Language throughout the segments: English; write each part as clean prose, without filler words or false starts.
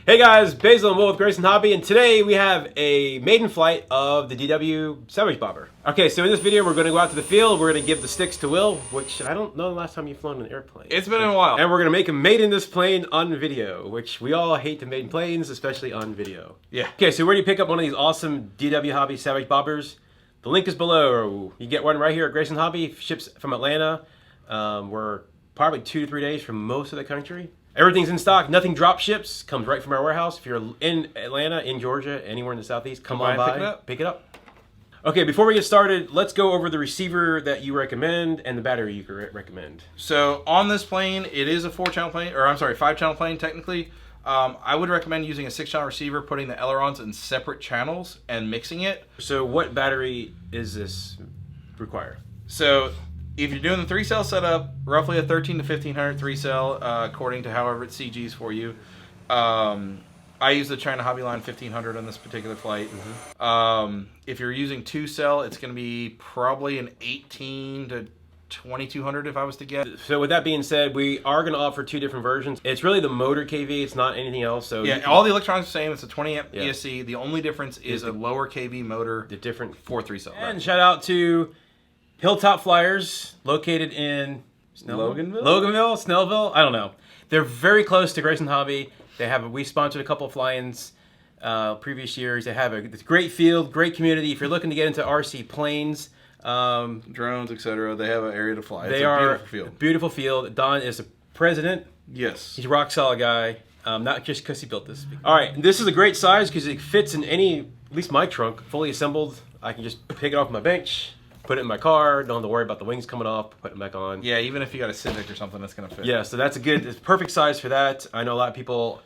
Hey guys, Basil and Will with Grayson Hobby, and today we have a maiden flight of the DW Savage Bobber. Okay, so in this video we're going to go out to the field, we're going to give the sticks to Will, which I don't know the last time you've flown an airplane. It's been a while. And we're going to make him maiden this plane on video, which we all hate to maiden planes, especially on video. Yeah. Okay, so where do you pick up one of these awesome DW Hobby Savage Bobbers? The link is below. You get one right here at Grayson Hobby, ships from Atlanta. We're probably 2 to 3 days from most of the country. Everything's in stock. Nothing drop ships. Comes right from our warehouse. If you're in Atlanta, in Georgia, anywhere in the southeast, come on by. Pick it up. Okay, before we get started, let's go over the receiver that you recommend and the battery you recommend. So on this plane, it is a 4-channel plane, or I'm sorry, 5-channel plane technically. I would recommend using a 6-channel receiver, putting the ailerons in separate channels and mixing it. So what battery is this require? So if you're doing the 3-cell setup, roughly a 13 to 1500 3-cell, according to however it CGs for you. I use the China Hobby Line 1500 on this particular flight. Mm-hmm. If you're using 2-cell, it's going to be probably an 18 to 2200 if I was to guess. So with that being said, we are going to offer 2 different versions. It's really the motor KV, it's not anything else. So yeah, all the electronics are the same. It's a 20 amp ESC. The only difference is a lower KV motor. The different 4 3-cell. And shout out to Hilltop Flyers, located in Loganville, Snellville. I don't know. They're very close to Grayson Hobby. We sponsored a couple of fly-ins previous years. They have a great field, great community. If you're looking to get into RC planes, drones, etc., they have an area to fly. It's a beautiful field. Beautiful field. Don is the president. Yes. He's a rock solid guy. Not just because he built this. All right, this is a great size because it fits in any, at least my trunk, fully assembled. I can just pick it off my bench, put it in my car, don't have to worry about the wings coming off, put them back on. Yeah, even if you got a Civic or something, that's going to fit. Yeah, so that's it's perfect size for that. I know a lot of people,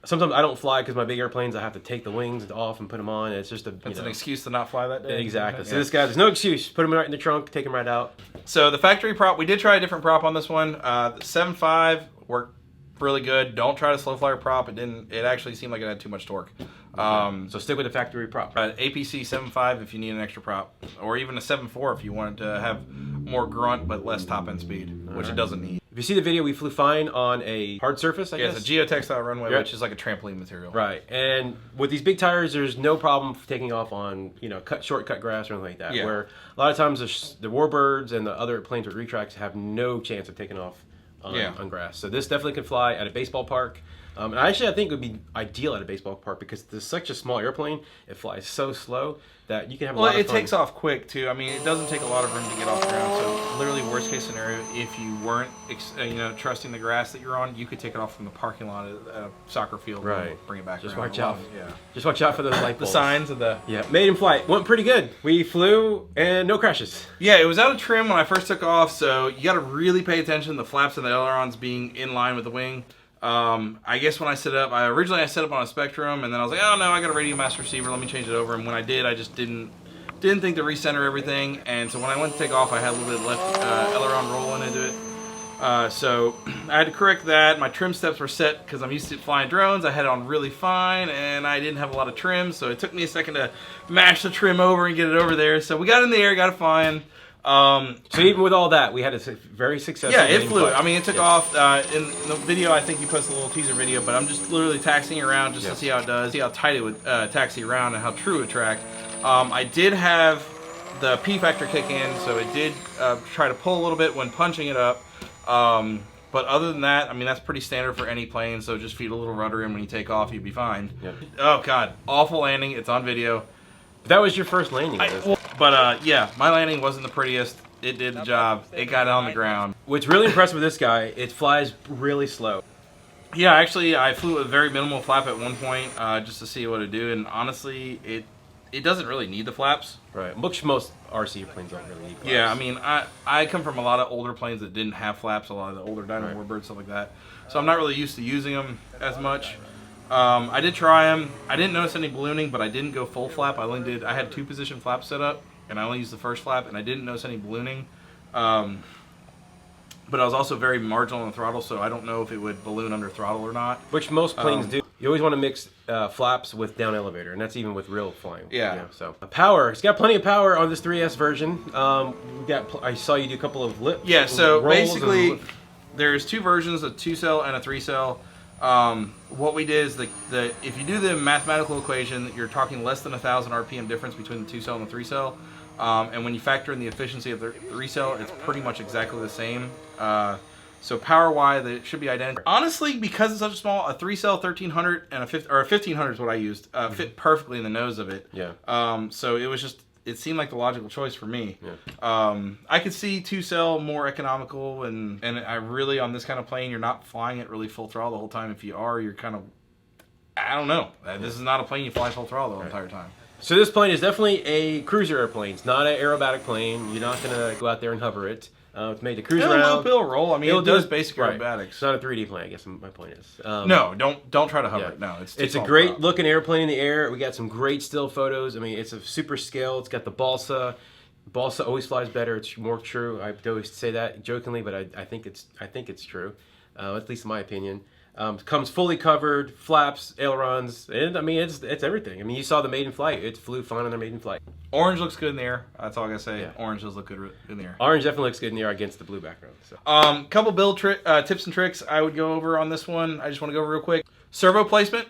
sometimes I don't fly because my big airplanes, I have to take the wings off and put them on. It's just That's an excuse to not fly that day. Exactly. So this guy, there's no excuse. Put him right in the trunk, take him right out. So the factory prop, we did try a different prop on this one. The 7.5 worked really good. Don't try the slow flyer prop. It actually seemed like it had too much torque. So stick with the factory prop. APC 7.5 if you need an extra prop, or even a 7.4 if you wanted to have more grunt but less top end speed, which it doesn't need. If you see the video, we flew fine on a hard surface, I guess. It's a geotextile runway, which is like a trampoline material. Right, and with these big tires, there's no problem taking off on shortcut grass or anything like that. Yeah. Where a lot of times the Warbirds and the other planes with retracts have no chance of taking off on grass. So this definitely can fly at a baseball park. And actually, I think it would be ideal at a baseball park because it's such a small airplane. It flies so slow that you can have a lot of fun. It takes off quick, too. I mean, it doesn't take a lot of room to get off the ground. So literally, worst case scenario, if you weren't trusting the grass that you're on, you could take it off from the parking lot at a soccer field and bring it back Just around. watch out. Yeah. Just watch out for those light bulbs. The signs of the... Yeah, maiden flight. Went pretty good. We flew and no crashes. Yeah, it was out of trim when I first took off, so you got to really pay attention to the flaps and the ailerons being in line with the wing. I guess when I set up, originally I set up on a Spectrum, and then I was like, oh no, I got a RadioMaster receiver, let me change it over. And when I did, I just didn't think to recenter everything. And so when I went to take off, I had a little bit of left aileron rolling into it. So I had to correct that. My trim steps were set because I'm used to flying drones. I had it on really fine, and I didn't have a lot of trim, so it took me a second to mash the trim over and get it over there. So we got in the air, got it fine. So even with all that, we had a very successful. Yeah, it flew. I mean, it took off. In the video, I think you posted a little teaser video, but I'm just literally taxiing around just to see how it does, see how tight it would taxi around, and how true it would track. I did have the P factor kick in, so it did try to pull a little bit when punching it up. But other than that, I mean, that's pretty standard for any plane. So just feed a little rudder in when you take off, you'd be fine. Yep. Oh God, awful landing. It's on video. But that was your first landing. Yeah, my landing wasn't the prettiest. It did the job. It got on the ground. What's really impressive with this guy, it flies really slow. Yeah, actually, I flew with a very minimal flap at one point just to see what it'd do, and honestly, it doesn't really need the flaps. Right, which most RC planes don't really need flaps. Yeah, I mean, I come from a lot of older planes that didn't have flaps, a lot of the older Dino Warbirds, stuff like that. So I'm not really used to using them as much. I did try them. I didn't notice any ballooning, but I didn't go full flap. I had 2-position flaps set up, and I only used the first flap, and I didn't notice any ballooning. But I was also very marginal on the throttle, so I don't know if it would balloon under throttle or not. Which most planes do. You always want to mix flaps with down elevator, and that's even with real flying. Yeah. So power. It's got plenty of power on this 3S version. I saw you do a couple of lips. Yeah. So basically, there's 2 versions: a 2-cell and a 3-cell. What we did is if you do the mathematical equation, you're talking less than 1,000 RPM difference between the 2-cell and the 3-cell. And when you factor in the efficiency of the 3-cell, it's pretty much exactly the same. So power-wise, it should be identical. Honestly, because it's such a small, a 3-cell 1300 and a 1500 is what I used, fit perfectly in the nose of it. Yeah. So it seemed like the logical choice for me. Yeah. I could see 2-cell more economical, and I really, on this kind of plane, you're not flying it really full throttle the whole time. If you are, you're kind of, I don't know. This is not a plane you fly full throttle the entire time. So this plane is definitely a cruiser airplane. It's not an aerobatic plane. You're not going to go out there and hover it. It's made to cruise around. It'll roll. I mean, it does basic aerobatics. It's not a 3D plane, I guess my point is. No, don't try to hover it. No, it's a great looking airplane in the air. We got some great still photos. I mean, it's a super scale. It's got the Balsa. Balsa always flies better. It's more true. I always say that jokingly, but I think it's true. At least in my opinion. Comes fully covered, flaps, ailerons, and I mean it's everything. I mean, you saw the Maiden Flight; it flew fine on their Maiden Flight. Orange looks good in the air. That's all I gotta say. Yeah. Orange does look good in the air. Orange definitely looks good in the air against the blue background. So. Couple build tips and tricks I would go over on this one. I just want to go over real quick. Servo placement.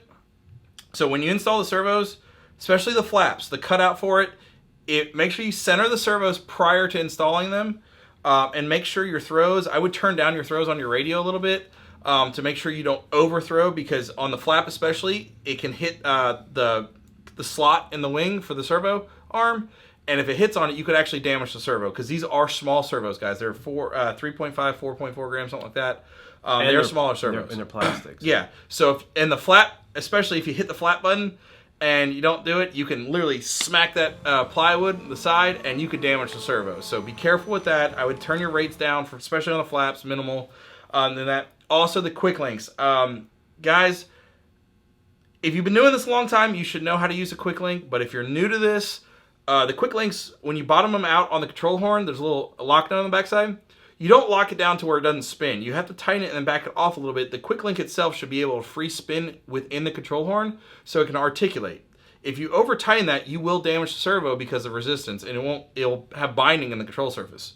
So when you install the servos, especially the flaps, the cutout for it, make sure you center the servos prior to installing them, and make sure your throws. I would turn down your throws on your radio a little bit. To make sure you don't overthrow, because on the flap especially, it can hit the slot in the wing for the servo arm, and if it hits on it, you could actually damage the servo, because these are small servos, guys. They're 3.5, 4.4 grams, something like that. They're smaller servos. And they're plastics. Yeah. So in the flap, especially if you hit the flap button and you don't do it, you can literally smack that plywood on the side, and you could damage the servo. So be careful with that. I would turn your rates down, especially on the flaps, minimal. Then that. Also, the quick links. Guys, if you've been doing this a long time, you should know how to use a quick link. But if you're new to this, the quick links, when you bottom them out on the control horn, there's a little lock down on the backside. You don't lock it down to where it doesn't spin. You have to tighten it and then back it off a little bit. The quick link itself should be able to free spin within the control horn so it can articulate. If you over tighten that, you will damage the servo because of resistance, and it'll have binding in the control surface.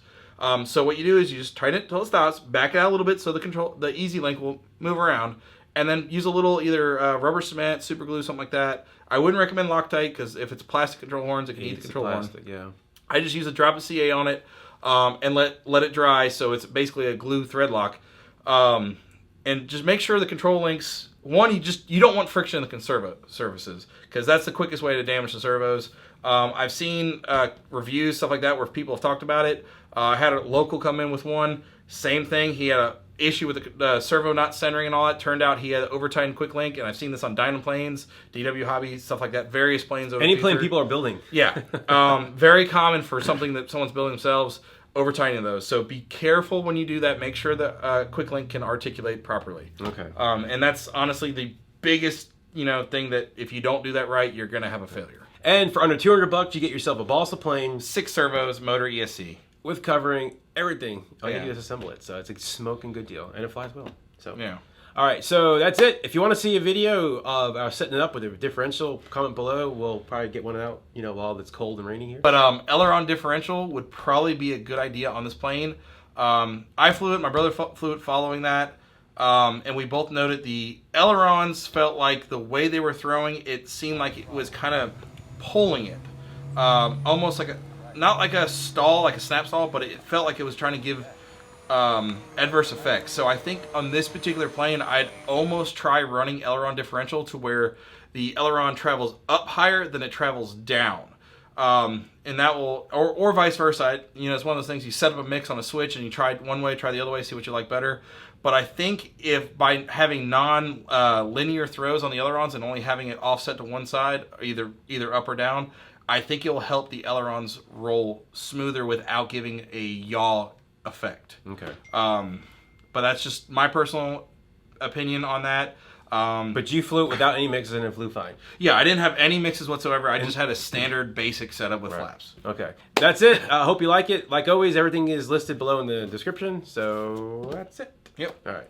So what you do is you just tighten it until it stops, back it out a little bit so the easy link will move around, and then use a little either rubber cement, super glue, something like that. I wouldn't recommend Loctite, because if it's plastic control horns, it can eat the control horn. Yeah. I just use a drop of CA on it, and let it dry, so it's basically a glue thread lock. And just make sure the control links, you don't want friction in the surfaces, because that's the quickest way to damage the servos. I've seen reviews, stuff like that, where people have talked about it. I had a local come in with one. Same thing. He had an issue with the servo not centering and all that. Turned out he had over-tightened quick link, and I've seen this on Dyna planes, DW Hobby, stuff like that. Various planes. Any plane people are building. Yeah. Very common for something that someone's building themselves, over-tightening those. So be careful when you do that. Make sure the quick link can articulate properly. Okay. And that's honestly the biggest thing, that if you don't do that right, you're going to have a failure. And for under $200, you get yourself a Balsa plane, 6 servos, motor, ESC. With covering, everything. All you do is assemble it. So it's a smoking good deal. And it flies well. So yeah. All right, so that's it. If you want to see a video of setting it up with a differential, comment below. We'll probably get one out, while it's cold and rainy here. But aileron differential would probably be a good idea on this plane. I flew it. My brother flew it following that. And we both noted the ailerons felt like the way they were throwing, it seemed like it was kind of pulling it. Almost like not like a stall, like a snap stall, but it felt like it was trying to give adverse effects. So I think on this particular plane, I'd almost try running aileron differential to where the aileron travels up higher than it travels down. And that will, or vice versa. It's one of those things, you set up a mix on a switch and you try one way, try the other way, see what you like better. But I think if by having non-linear throws on the ailerons and only having it offset to one side, either up or down, I think it will help the ailerons roll smoother without giving a yaw effect. Okay. But that's just my personal opinion on that. But you flew it without any mixes and it flew fine. Yeah, I didn't have any mixes whatsoever. I just had a standard basic setup with flaps. Okay. That's it. I hope you like it. Like always, everything is listed below in the description. So that's it. Yep. All right.